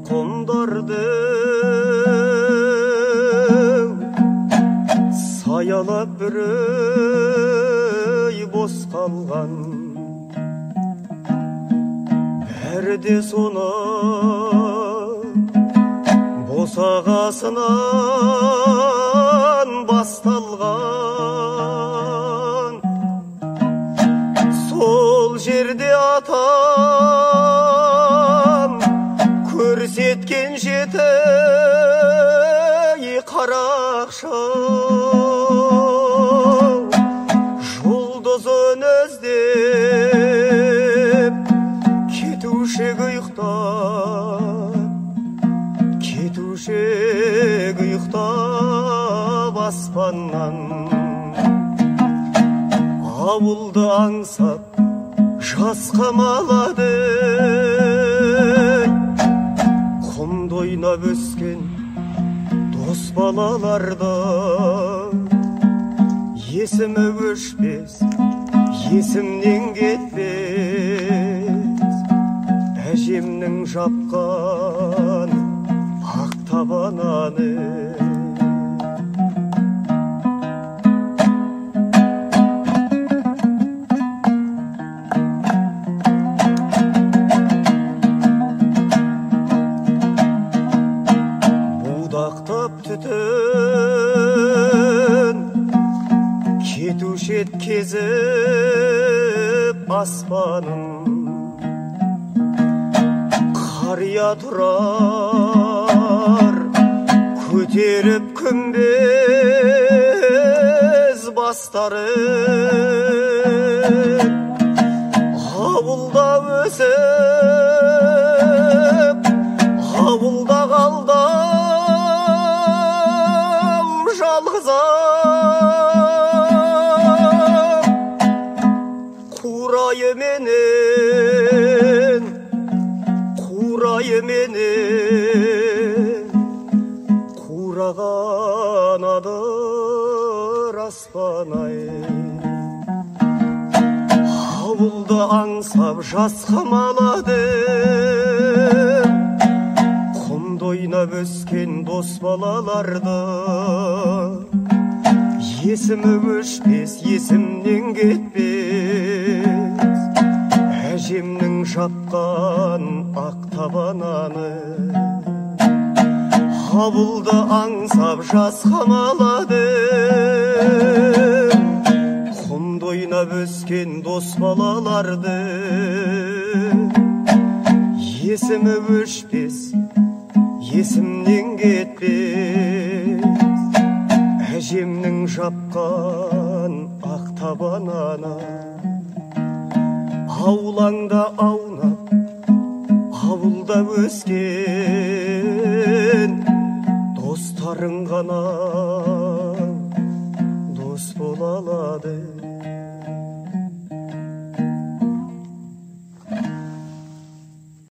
құмдарды саялап бір үй бос қалған, бәрі де соны босағасынан басталған. Сол жерде атам көрсеткен жеті қарақшы, жұлдызын іздеп кетуші ұйықтап аспаннан. Ауылды аңсап жасқа малады, құмда ойнап өскен дос балаларды. Есімі өшпес, есімнен кетпес, әжемнің жапқан ақ табананы. Будақтап түтін кетуші ед кезіп аспанын, қария тұрар көтеріп күмбез бастарын. Ауылда өсіп, ауылда қалды жалғызым. Қурайы менен қураған адыр аспан-ай. Ауылды аңсап жасқа маладым, құмда ойнап өскен дос балаларды. Есімі өшпес, есімнен кетпес, әжемнің жапқан ақ табананы. Ауылды аңсап жасқа маладым, құмда ойнап өскен дос балаларды. Есімі өшпес, есімнен кетпес, әжемнің жапқан ақ табананы. Аулаңда аунап, ауылда өскен достарың ғана дос бола алады.